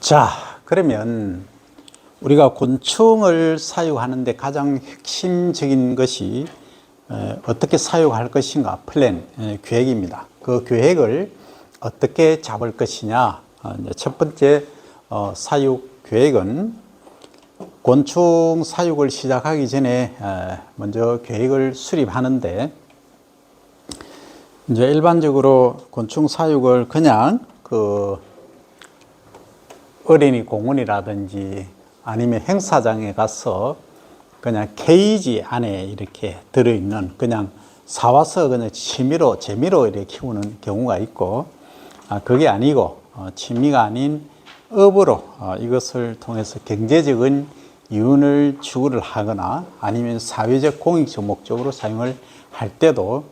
자, 그러면 우리가 곤충을 사육하는데 가장 핵심적인 것이 어떻게 사육할 것인가, 플랜, 계획입니다. 그 계획을 어떻게 잡을 것이냐. 첫 번째 사육 계획은 곤충 사육을 시작하기 전에 먼저 계획을 수립하는데, 이제 일반적으로 곤충 사육을 그냥 어린이 공원이라든지 아니면 행사장에 가서 그냥 케이지 안에 이렇게 들어있는, 그냥 사와서 그냥 재미로 이렇게 키우는 경우가 있고, 그게 아니고 취미가 아닌 업으로 이것을 통해서 경제적인 이윤을 추구를 하거나 아니면 사회적 공익적 목적으로 사용을 할 때도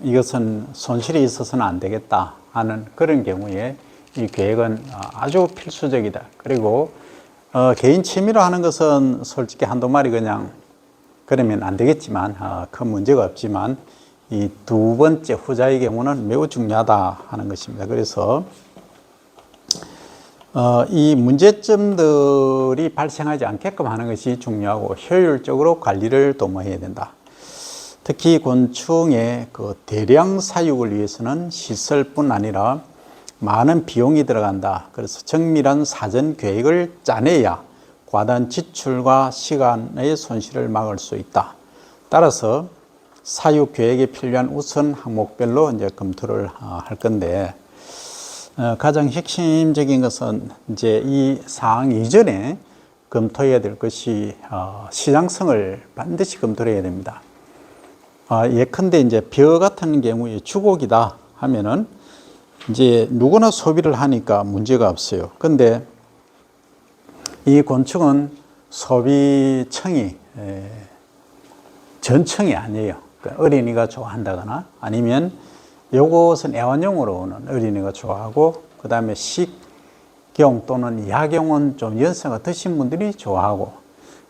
이것은 손실이 있어서는 안 되겠다 하는 그런 경우에 이 계획은 아주 필수적이다. 그리고 개인 취미로 하는 것은 솔직히 한두 마리 그냥 그러면 안 되겠지만, 큰 문제가 없지만 이 두 번째 후자의 경우는 매우 중요하다 하는 것입니다. 그래서 이 문제점들이 발생하지 않게끔 하는 것이 중요하고, 효율적으로 관리를 도모해야 된다. 특히 곤충의 대량 사육을 위해서는 시설뿐 아니라 많은 비용이 들어간다. 그래서 정밀한 사전 계획을 짜내야 과다한 지출과 시간의 손실을 막을 수 있다. 따라서 사육 계획에 필요한 우선 항목별로 이제 검토를 할 건데, 가장 핵심적인 것은 이제 이 사항 이전에 검토해야 될 것이 시장성을 반드시 검토를 해야 됩니다. 예컨대 이제 벼 같은 경우에 주곡이다 하면은 이제 누구나 소비를 하니까 문제가 없어요. 근데 이 곤충은 소비층이 전층이 아니에요. 그러니까 어린이가 좋아한다거나 아니면 요것은 애완용으로 오는 어린이가 좋아하고, 그 다음에 식용 또는 야경은 좀 연세가 드신 분들이 좋아하고,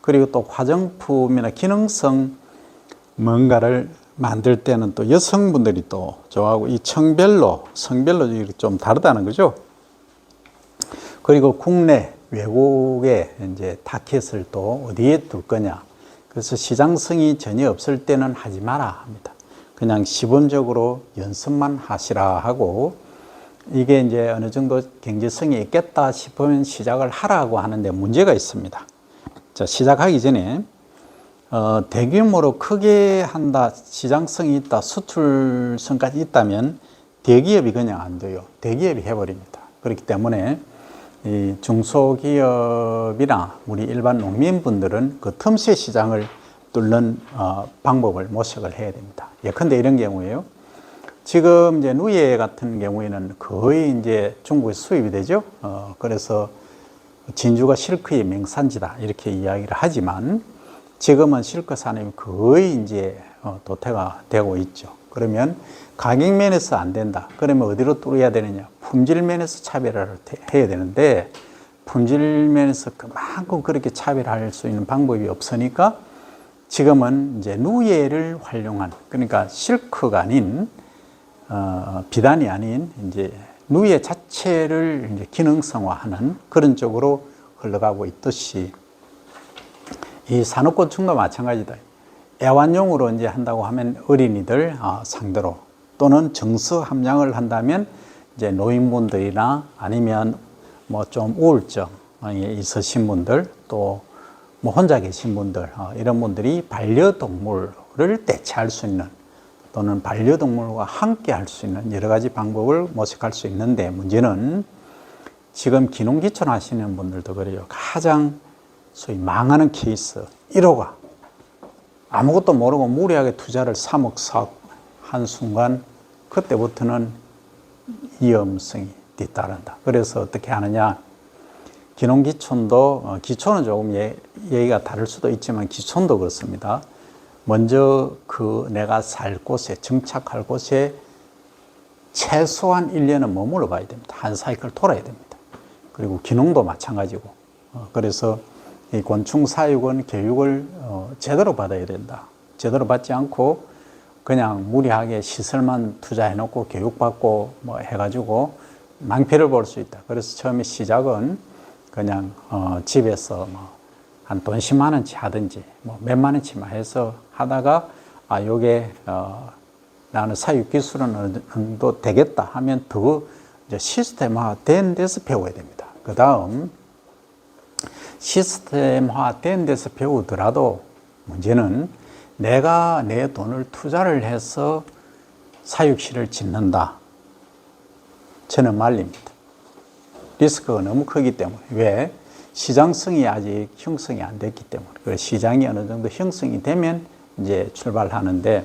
그리고 또 화장품이나 기능성 뭔가를 만들 때는 또 여성분들이 또 좋아하고, 이 성별로 좀 다르다는 거죠. 그리고 국내, 외국에 이제 타켓을 또 어디에 둘 거냐. 그래서 시장성이 전혀 없을 때는 하지 마라 합니다. 그냥 시범적으로 연습만 하시라 하고, 이게 이제 어느 정도 경제성이 있겠다 싶으면 시작을 하라고 하는데 문제가 있습니다. 자, 시작하기 전에 대규모로 크게 한다, 시장성이 있다, 수출성까지 있다면 대기업이 그냥 안 돼요. 대기업이 해버립니다. 그렇기 때문에 이 중소기업이나 우리 일반 농민분들은 그 틈새 시장을 뚫는 방법을 모색을 해야 됩니다. 예컨대 이런 경우에요. 지금 이제 누에 같은 경우에는 거의 이제 중국에서 수입이 되죠. 그래서 진주가 실크의 명산지다 이렇게 이야기를 하지만, 지금은 실크 산업이 거의 이제 도태가 되고 있죠. 그러면 가격 면에서 안 된다. 그러면 어디로 뚫어야 되느냐? 품질 면에서 차별화를 해야 되는데, 품질 면에서 그만큼 그렇게 차별할 수 있는 방법이 없으니까 지금은 이제 누에를 활용한, 그러니까 실크가 아닌 비단이 아닌 이제 누에 자체를 이제 기능성화하는 그런 쪽으로 흘러가고 있듯이, 이 산업곤충도 마찬가지다. 애완용으로 이제 한다고 하면 어린이들 상대로, 또는 정서 함량을 한다면 이제 노인분들이나 아니면 뭐 좀 우울증이 있으신 분들, 또 뭐 혼자 계신 분들, 이런 분들이 반려동물을 대체할 수 있는, 또는 반려동물과 함께 할 수 있는 여러 가지 방법을 모색할 수 있는데, 문제는 지금 기농기촌 하시는 분들도 그래요. 가장 소위 망하는 케이스 1호가 아무것도 모르고 무리하게 투자를 3억 4억 한 순간, 그때부터는 위험성이 뒤따른다. 그래서 어떻게 하느냐, 기농기촌도 기촌은 조금 얘기가 다를 수도 있지만 기촌도 그렇습니다. 먼저 내가 살 곳에, 정착할 곳에 최소한 1년은 머물러 봐야 됩니다. 한 사이클 돌아야 됩니다. 그리고 기농도 마찬가지고. 그래서 이 곤충 사육은 교육을 제대로 받아야 된다. 제대로 받지 않고 그냥 무리하게 시설만 투자해 놓고 교육받고 뭐 해가지고 낭패를 볼 수 있다. 그래서 처음에 시작은 그냥 집에서 뭐 한 돈 10만 원치 하든지 뭐 몇만 원치만 해서 하다가 요게 나는 사육 기술은 어느 정도 되겠다 하면 더 이제 시스템화된 데서 배워야 됩니다. 그 다음 시스템화된 데서 배우더라도 문제는 내가 내 돈을 투자를 해서 사육실을 짓는다. 저는 말립니다. 리스크가 너무 크기 때문에. 왜? 시장성이 아직 형성이 안 됐기 때문에. 그래서 시장이 어느 정도 형성이 되면 이제 출발하는데,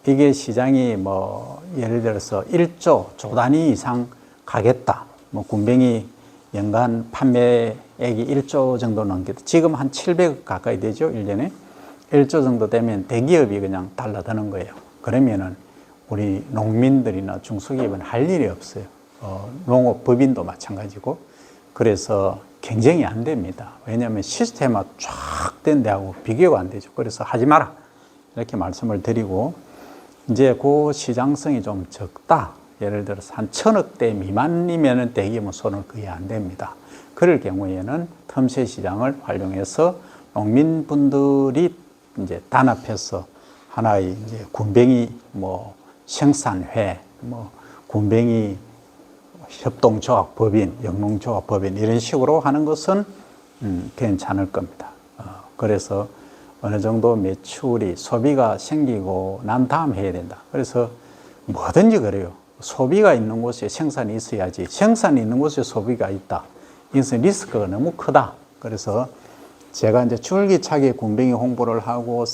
이게 시장이 뭐 예를 들어서 1조 단위 이상 가겠다. 뭐 군뱅이 연간 판매액이 1조 정도 넘겠다. 지금 한 700억 가까이 되죠, 1년에. 1조 정도 되면 대기업이 그냥 달라드는 거예요. 그러면은 우리 농민들이나 중소기업은 할 일이 없어요. 농업법인도 마찬가지고. 그래서 경쟁이 안 됩니다. 왜냐하면 시스템화 쫙 된 데하고 비교가 안 되죠. 그래서 하지 마라. 이렇게 말씀을 드리고, 이제 그 시장성이 좀 적다. 예를 들어서 한 1000억대 미만이면 대기업은 손을 거의 안 댑니다. 그럴 경우에는 틈새 시장을 활용해서 농민분들이 이제 단합해서 하나의 이제 군뱅이 뭐 생산회, 뭐 군뱅이 협동조합법인, 영농조합법인 이런 식으로 하는 것은 괜찮을 겁니다. 그래서 어느 정도 매출이 소비가 생기고 난 다음 해야 된다. 그래서 뭐든지 그래요. 소비가 있는 곳에 생산이 있어야지. 생산이 있는 곳에 소비가 있다. 이것은 리스크가 너무 크다. 그래서 제가 이제 줄기차게 군뱅이 홍보를 하고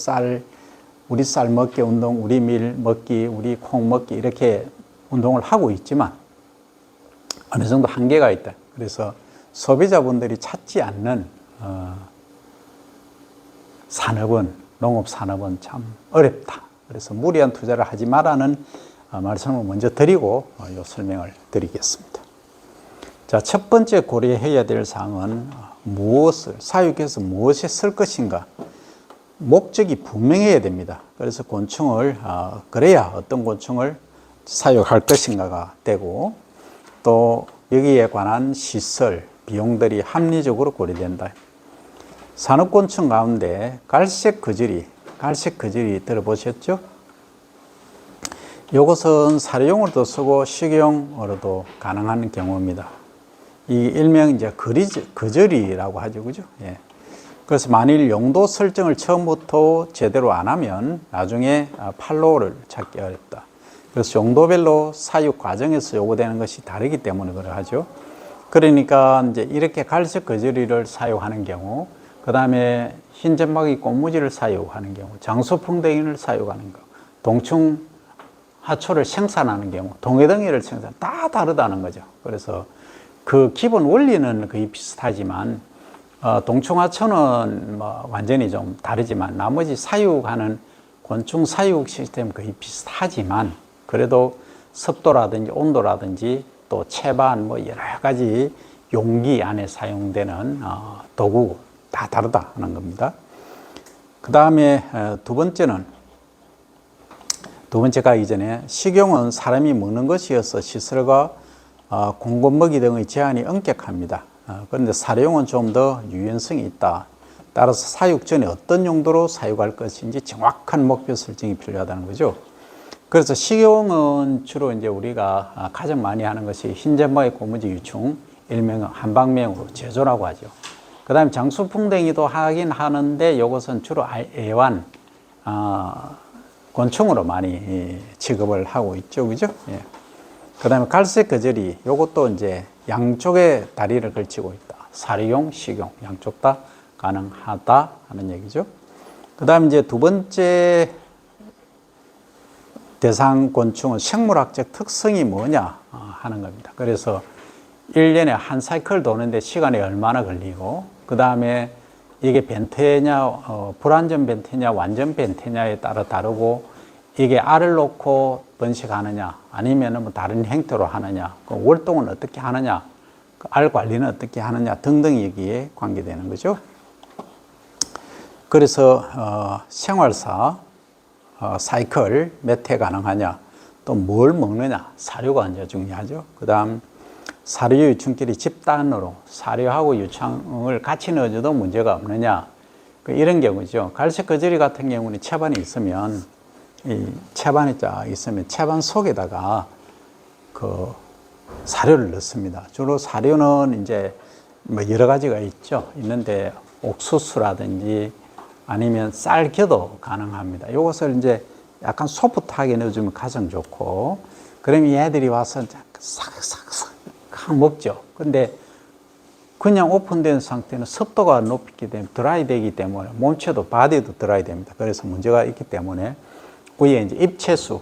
우리 쌀 먹기 운동, 우리 밀 먹기, 우리 콩 먹기 이렇게 운동을 하고 있지만 어느 정도 한계가 있다. 그래서 소비자분들이 찾지 않는 농업 산업은 참 어렵다. 그래서 무리한 투자를 하지 말라는 말씀을 먼저 드리고 이 설명을 드리겠습니다. 자, 첫 번째 고려해야 될 사항은 사육해서 무엇에 쓸 것인가. 목적이 분명해야 됩니다. 그래서 곤충을 그래야 어떤 곤충을 사육할 것인가가 되고, 또 여기에 관한 시설, 비용들이 합리적으로 고려된다. 산업곤충 가운데 갈색 거즈리 들어보셨죠? 이것은 사료용으로도 쓰고 식용으로도 가능한 경우입니다. 이 일명 이제 거즈리라고 하죠, 그죠? 예. 그래서 만일 용도 설정을 처음부터 제대로 안 하면 나중에 판로를 찾기 어렵다. 그래서 용도별로 사육 과정에서 요구되는 것이 다르기 때문에 그러하죠. 그러니까 이제 이렇게 갈색 거즈리를 사육하는 경우, 그 다음에 흰점박이 꽃무지를 사육하는 경우, 장수풍뎅이를 사육하는 경우, 동충 하초를 생산하는 경우, 동해덩이를 다 다르다는 거죠. 그래서 그 기본 원리는 거의 비슷하지만, 동충하초는 뭐 완전히 좀 다르지만, 나머지 사육하는 곤충 사육 시스템 거의 비슷하지만, 그래도 습도라든지 온도라든지 또 채반 뭐 여러 가지 용기 안에 사용되는 도구 다 다르다 하는 겁니다. 그 다음에 두 번째가 이전에 식용은 사람이 먹는 것이어서 시설과 공급 먹이 등의 제한이 엄격합니다. 그런데 사료용은 좀 더 유연성이 있다. 따라서 사육 전에 어떤 용도로 사육할 것인지 정확한 목표 설정이 필요하다는 거죠. 그래서 식용은 주로 이제 우리가 가장 많이 하는 것이 흰점박이 고무지 유충, 일명 한방명으로 제조라고 하죠. 그 다음에 장수풍뎅이도 하긴 하는데 이것은 주로 애완 곤충으로 많이 취급을 하고 있죠, 그죠? 예. 그 다음에 갈색 거즈리, 이것도 이제 양쪽에 다리를 걸치고 있다. 사료용, 식용, 양쪽 다 가능하다 하는 얘기죠. 그 다음에 이제 두 번째 대상 곤충은 생물학적 특성이 뭐냐 하는 겁니다. 그래서 1년에 한 사이클 도는데 시간이 얼마나 걸리고, 그 다음에 이게 변태냐, 불완전 변태냐, 완전 변태냐에 따라 다르고, 이게 알을 놓고 번식하느냐, 아니면 뭐 다른 형태로 하느냐, 그 월동은 어떻게 하느냐, 그 알 관리는 어떻게 하느냐 등등 여기에 관계되는 거죠. 그래서 생활사 사이클 몇 회 가능하냐, 또 뭘 먹느냐, 사료가 이제 중요하죠. 그 다음 사료 유충끼리 집단으로 사료하고 유충을 같이 넣어줘도 문제가 없느냐, 이런 경우죠. 갈색 거저리 같은 경우는 채반이 있으면, 이 채반이 쫙 있으면 채반 속에다가 그 사료를 넣습니다. 주로 사료는 이제 뭐 여러 가지가 있는데 옥수수라든지 아니면 쌀겨도 가능합니다. 이것을 이제 약간 소프트하게 넣어주면 가장 좋고, 그럼 얘들이 와서 싹싹싹 먹죠. 근데 그냥 오픈된 상태는 습도가 높기 때문에 드라이 되기 때문에 몸체도 바디도 드라이 됩니다. 그래서 문제가 있기 때문에 위에 이제 잎채소,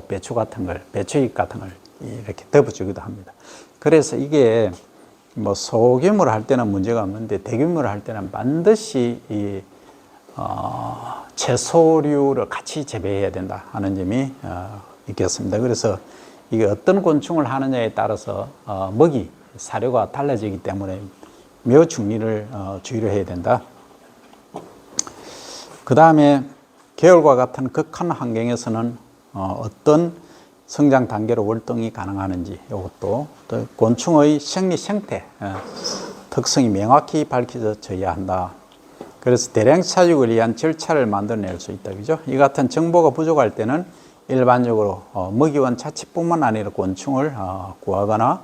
배추 같은 걸, 배추잎 같은 걸 이렇게 덮어주기도 합니다. 그래서 이게 뭐 소규모로 할 때는 문제가 없는데 대규모로 할 때는 반드시 이 채소류를 같이 재배해야 된다 하는 점이 있겠습니다. 그래서 이게 어떤 곤충을 하느냐에 따라서 먹이, 사료가 달라지기 때문에 매우 중리를 주의를 해야 된다. 그 다음에 겨울과 같은 극한 환경에서는 어떤 성장 단계로 월동이 가능하는지, 이것도 또 곤충의 생리 생태 특성이 명확히 밝혀져야 한다. 그래서 대량 사육을 위한 절차를 만들어낼 수 있다. 그죠? 이 같은 정보가 부족할 때는 일반적으로 먹이원 자체뿐만 아니라 곤충을 구하거나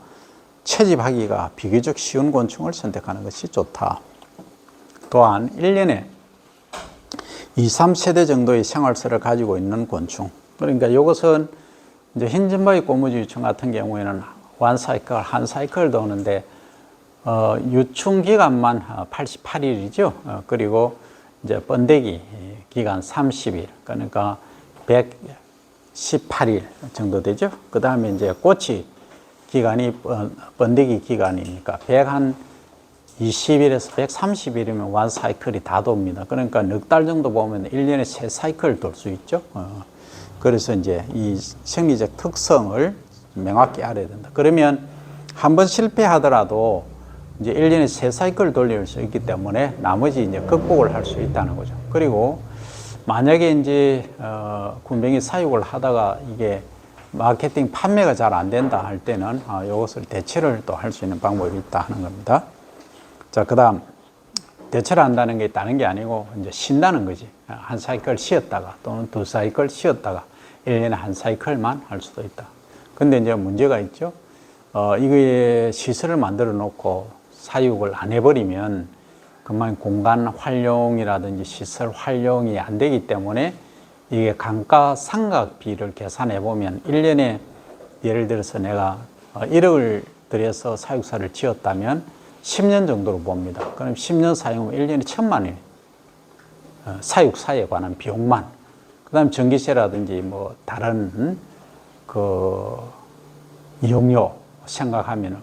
채집하기가 비교적 쉬운 곤충을 선택하는 것이 좋다. 또한 1년에 2, 3세대 정도의 생활세를 가지고 있는 곤충. 그러니까 이것은 이제 흰점바위 꼬무지 유충 같은 경우에는 한 사이클 도는데 유충 기간만 88일이죠. 그리고 이제 번데기 기간 30일, 그러니까 118일 정도 되죠. 그 다음에 이제 꼬치 기간이 번데기 기간이니까 120일에서 130일이면 완 사이클이 다 돕니다. 그러니까 넉 달 정도 보면 1년에 3사이클 돌 수 있죠. 그래서 이제 이 생리적 특성을 명확히 알아야 된다. 그러면 한번 실패하더라도 이제 1년에 3사이클 돌릴 수 있기 때문에 나머지 이제 극복을 할 수 있다는 거죠. 그리고 만약에 이제 군뱅이 사육을 하다가 이게 마케팅 판매가 잘 안 된다 할 때는 이것을 대체를 또 할 수 있는 방법이 있다 하는 겁니다. 자, 그 다음 대체를 한다는 게 다른 게 아니고 이제 쉰다는 거지. 한 사이클 쉬었다가 또는 2사이클 쉬었다가 1년에 한 사이클만 할 수도 있다. 근데 이제 문제가 있죠. 이거에 시설을 만들어 놓고 사육을 안 해버리면 그만 공간 활용이라든지 시설 활용이 안 되기 때문에 이게 감가상각비를 계산해 보면 1년에 예를 들어서 내가 1억을 들여서 사육사를 지었다면 10년 정도로 봅니다. 그럼 10년 사용하면 1년에 1,000만 원. 사육사에 관한 비용만. 그 다음 전기세라든지 뭐 다른 그 이용료 생각하면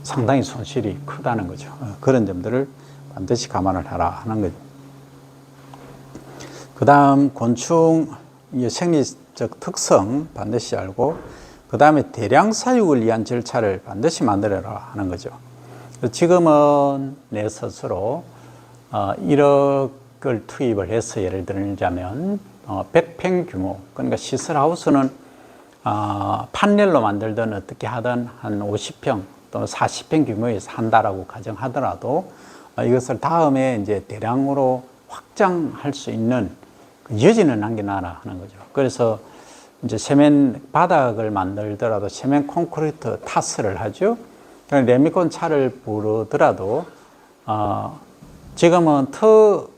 상당히 손실이 크다는 거죠. 그런 점들을 반드시 감안을 하라 하는 거죠. 그 다음 곤충 생리적 특성 반드시 알고, 그 다음에 대량 사육을 위한 절차를 반드시 만들어라 하는 거죠. 지금은 내 스스로 1억을 투입을 해서 예를 들자면 100평 규모, 그러니까 시설하우스는 판넬로 만들든 어떻게 하든 한 50평 또는 40평 규모에서 한다라고 가정하더라도 이것을 다음에 이제 대량으로 확장할 수 있는 여지는 남겨놔라 하는 거죠. 그래서 이제 세면 바닥을 만들더라도 세면 콘크리트 타스를 하죠. 레미콘 차를 부르더라도 지금은 터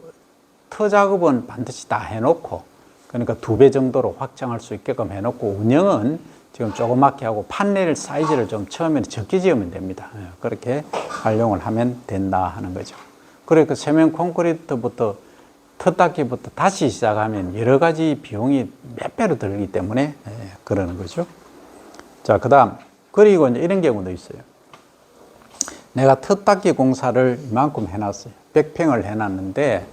작업은 반드시 다 해놓고, 그러니까 2배 정도로 확장할 수 있게끔 해놓고 운영은 지금 조그맣게 하고 판넬 사이즈를 좀 처음에는 적게 지으면 됩니다. 그렇게 활용을 하면 된다 하는 거죠. 그러니까 세면 콘크리트부터 터 닦기부터 다시 시작하면 여러 가지 비용이 몇 배로 들기 때문에 그러는 거죠. 자, 그 다음 그리고 이제 이런 경우도 있어요. 내가 터 닦기 공사를 이만큼 해놨어요. 100평을 해놨는데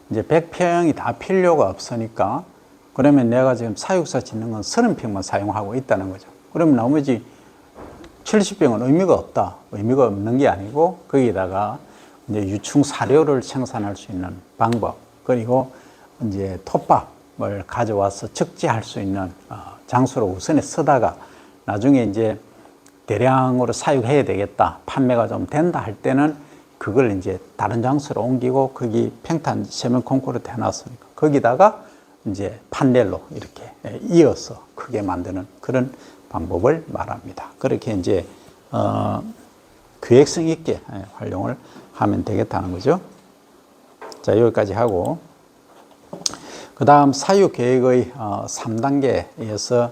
이제 100평이 다 필요가 없으니까, 그러면 내가 지금 사육사 짓는 건 30평만 사용하고 있다는 거죠. 그러면 나머지 70평은 의미가 없다. 의미가 없는 게 아니고 거기다가 이제 유충 사료를 생산할 수 있는 방법, 그리고 이제 톱밥을 가져와서 적재할 수 있는 장소로 우선에 쓰다가 나중에 이제 대량으로 사육해야 되겠다, 판매가 좀 된다 할 때는 그걸 이제 다른 장소로 옮기고 거기 평탄 세면 콘크리트 해놨으니까 거기다가 이제 판넬로 이렇게 이어서 크게 만드는 그런 방법을 말합니다. 그렇게 이제 계획성 있게 활용을 하면 되겠다는 거죠. 자, 여기까지 하고 그 다음 사육 계획의 3단계에서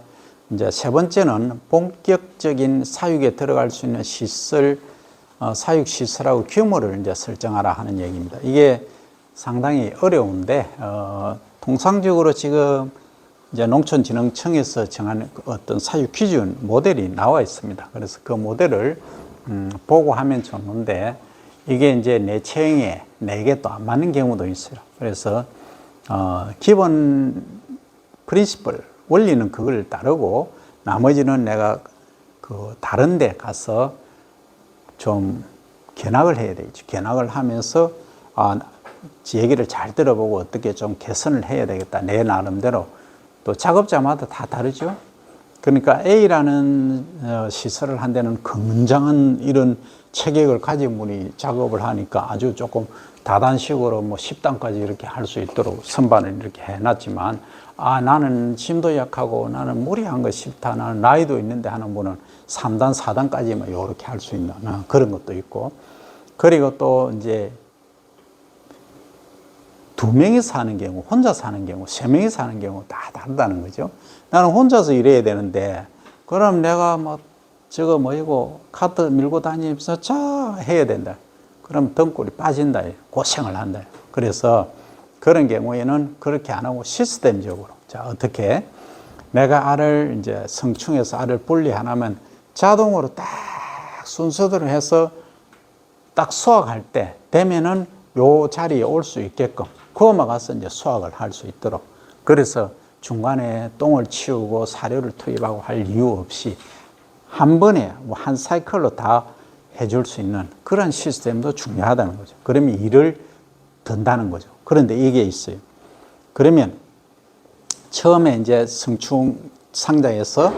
이제 세 번째는 본격적인 사육에 들어갈 수 있는 시설, 사육 시설하고 규모를 이제 설정하라 하는 얘기입니다. 이게 상당히 어려운데 통상적으로 지금 이제 농촌진흥청에서 정하는 어떤 사육 기준 모델이 나와 있습니다. 그래서 그 모델을 보고 하면 좋은데 이게 이제 내 체형에 내게 또 안 맞는 경우도 있어요. 그래서 기본 프린시플 원리는 그걸 따르고 나머지는 내가 그 다른 데 가서 좀 견학을 해야 되겠죠. 견학을 하면서 얘기를 잘 들어보고 어떻게 좀 개선을 해야 되겠다. 내 나름대로. 또 작업자마다 다 다르죠. 그러니까 A라는 시설을 한 데는 굉장한 이런 체계를 가진 분이 작업을 하니까 아주 조금 다단식으로 뭐 10단까지 이렇게 할 수 있도록 선반을 이렇게 해놨지만 나는 심도 약하고 나는 무리한 거 싫다. 나는 나이도 있는데 하는 분은 3단, 4단까지만 이렇게 할 수 있는 그런 것도 있고 그리고 또 이제 2명이 사는 경우, 혼자 사는 경우, 3명이 사는 경우 다 다르다는 거죠. 나는 혼자서 일해야 되는데 그럼 내가 뭐 저거 뭐이고 카트 밀고 다니면서 자 해야 된다. 그럼 등골이 빠진다. 고생을 한다. 그래서 그런 경우에는 그렇게 안 하고 시스템적으로 자 어떻게 내가 알을 이제 성충해서 알을 분리하면 자동으로 딱 순서대로 해서 딱 수확할 때 되면은 요 자리에 올 수 있게끔 그거만 가서 이제 수확을 할 수 있도록 그래서 중간에 똥을 치우고 사료를 투입하고 할 이유 없이 한 번에 뭐 한 사이클로 다 해줄 수 있는 그런 시스템도 중요하다는 거죠. 그러면 일을 든다는 거죠. 그런데 이게 있어요. 그러면 처음에 이제 성충 상자에서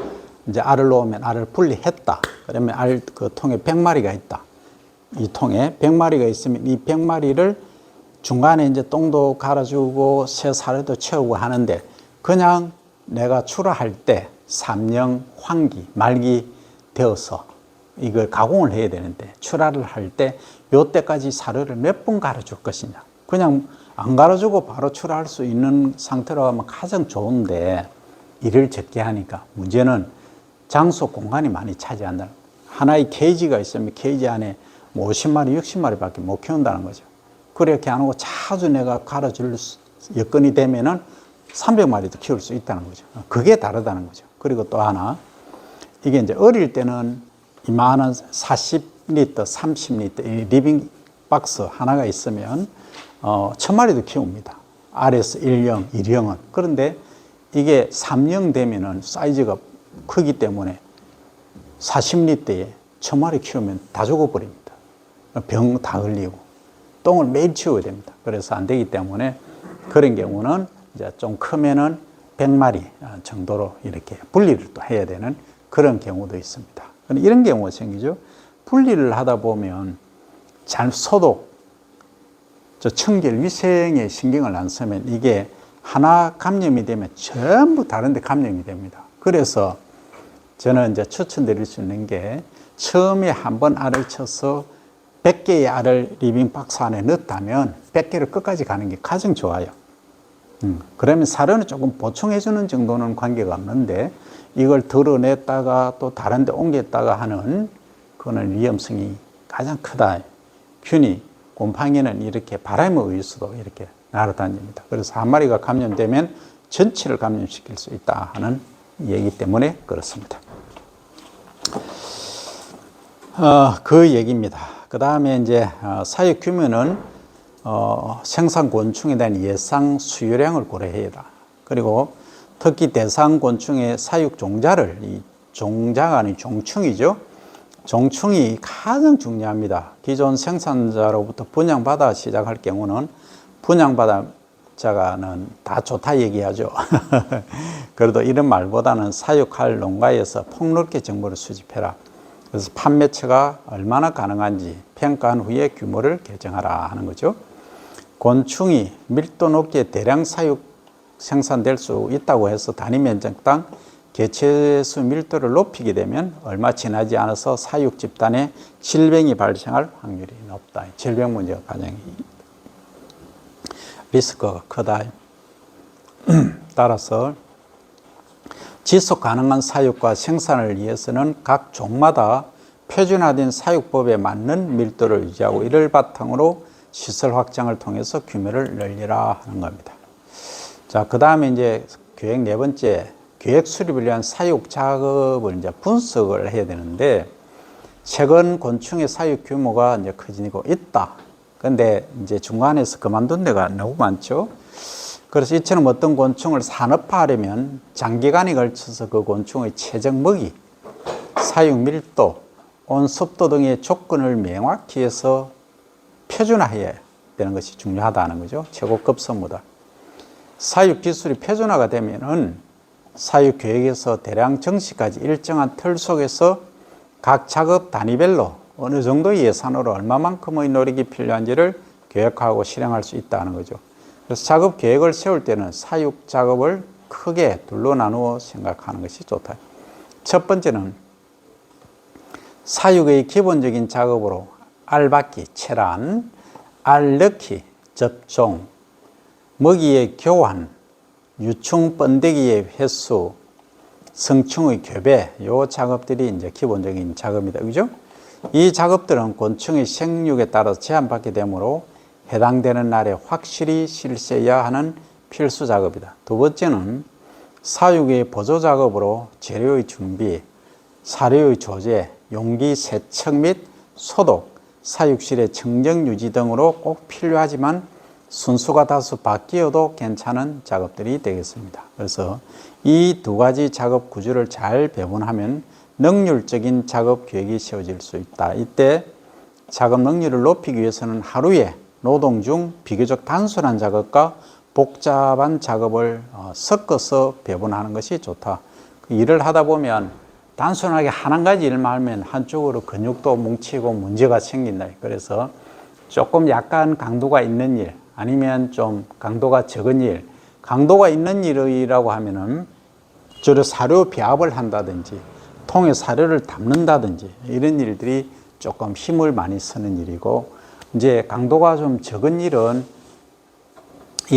이제 알을 놓으면 알을 분리했다. 그러면 알 그 통에 100마리가 있다. 이 통에 100마리가 있으면 이 100마리를 중간에 이제 똥도 갈아주고 새 사료도 채우고 하는데 그냥 내가 출하할 때 3년 환기, 말기 되어서 이걸 가공을 해야 되는데 출하를 할 때 요때까지 사료를 몇 번 갈아줄 것이냐. 그냥 안 갈아주고 바로 출하할 수 있는 상태로 하면 가장 좋은데 일을 적게 하니까 문제는 장소 공간이 많이 차지한다. 하나의 케이지가 있으면 케이지 안에 뭐 50마리, 60마리밖에 못 키운다는 거죠. 그렇게 안 하고 자주 내가 갈아줄 여건이 되면은 300마리도 키울 수 있다는 거죠. 그게 다르다는 거죠. 그리고 또 하나, 이게 이제 어릴 때는 이만한 40리터, 30리터 이 리빙 박스 하나가 있으면 1000마리도 키웁니다. R에서 1형, 1형은. 그런데 이게 3형 되면은 사이즈가 크기 때문에 40리터에 1000마리 키우면 다 죽어버립니다. 병 다 걸리고 똥을 매일 치워야 됩니다. 그래서 안 되기 때문에 그런 경우는 이제 좀 크면은 100마리 정도로 이렇게 분리를 또 해야 되는 그런 경우도 있습니다. 이런 경우가 생기죠. 분리를 하다 보면 잘 소독, 청결, 위생에 신경을 안 쓰면 이게 하나 감염이 되면 전부 다른데 감염이 됩니다. 그래서 저는 이제 추천드릴 수 있는 게 처음에 한번 알을 쳐서 100개의 알을 리빙 박스 안에 넣었다면 100개를 끝까지 가는 게 가장 좋아요. 그러면 사료는 조금 보충해 주는 정도는 관계가 없는데 이걸 덜어냈다가 또 다른 데 옮겼다가 하는 그거는 위험성이 가장 크다. 균이 곰팡이는 이렇게 바람에 의해서도 이렇게 날아다닙니다. 그래서 한 마리가 감염되면 전체를 감염시킬 수 있다 하는 얘기 때문에 그렇습니다. 그 얘기입니다. 그 다음에 이제 사육 규모는 생산 곤충에 대한 예상 수요량을 고려해야 한다. 그리고 특히 대상 곤충의 사육 종자를, 이 종자가 아닌 종충이죠. 종충이 가장 중요합니다. 기존 생산자로부터 분양받아 시작할 경우는 분양받자가는 다 좋다 얘기하죠. 그래도 이런 말보다는 사육할 농가에서 폭넓게 정보를 수집해라. 그래서 판매처가 얼마나 가능한지 평가한 후에 규모를 결정하라 하는 거죠. 곤충이 밀도 높게 대량 사육 생산될 수 있다고 해서 단위 면적당 개체수 밀도를 높이게 되면 얼마 지나지 않아서 사육 집단에 질병이 발생할 확률이 높다. 질병 문제가 가장 리스크가 크다. 따라서 지속 가능한 사육과 생산을 위해서는 각 종마다 표준화된 사육법에 맞는 밀도를 유지하고 이를 바탕으로 시설 확장을 통해서 규모를 늘리라 하는 겁니다. 자, 그 다음에 이제 계획 네 번째, 계획 수립을 위한 사육 작업을 이제 분석을 해야 되는데, 최근 곤충의 사육 규모가 이제 커지고 있다. 근데 이제 중간에서 그만둔 데가 너무 많죠. 그래서 이처럼 어떤 곤충을 산업화하려면 장기간에 걸쳐서 그 곤충의 최적 먹이, 사육 밀도, 온습도 등의 조건을 명확히 해서 표준화해야 되는 것이 중요하다는 거죠. 최고급 선무다. 사육 기술이 표준화가 되면은 사육 계획에서 대량 정시까지 일정한 틀 속에서 각 작업 단위별로 어느 정도의 예산으로 얼마만큼의 노력이 필요한지를 계획하고 실행할 수 있다는 거죠. 그래서 작업 계획을 세울 때는 사육 작업을 크게 둘로 나누어 생각하는 것이 좋다. 첫 번째는 사육의 기본적인 작업으로 알박기, 체란, 알 넣기, 접종, 먹이의 교환, 유충 번데기의 횟수, 성충의 교배, 요 작업들이 이제 기본적인 작업입니다. 그죠? 이 작업들은 곤충의 생육에 따라서 제한받게 되므로 해당되는 날에 확실히 실시해야 하는 필수 작업이다. 두 번째는 사육의 보조 작업으로 재료의 준비, 사료의 조제, 용기 세척 및 소독, 사육실의 청정 유지 등으로 꼭 필요하지만 순서가 다소 바뀌어도 괜찮은 작업들이 되겠습니다. 그래서 이 두 가지 작업 구조를 잘 배분하면 능률적인 작업 계획이 세워질 수 있다. 이때 작업 능률을 높이기 위해서는 하루에 노동 중 비교적 단순한 작업과 복잡한 작업을 섞어서 배분하는 것이 좋다. 일을 하다 보면 단순하게 한 가지 일만 하면 한쪽으로 근육도 뭉치고 문제가 생긴다. 그래서 조금 약간 강도가 있는 일, 아니면 좀 강도가 적은 일, 강도가 있는 일이라고 하면은 주로 사료 배합을 한다든지 통에 사료를 담는다든지 이런 일들이 조금 힘을 많이 쓰는 일이고, 이제 강도가 좀 적은 일은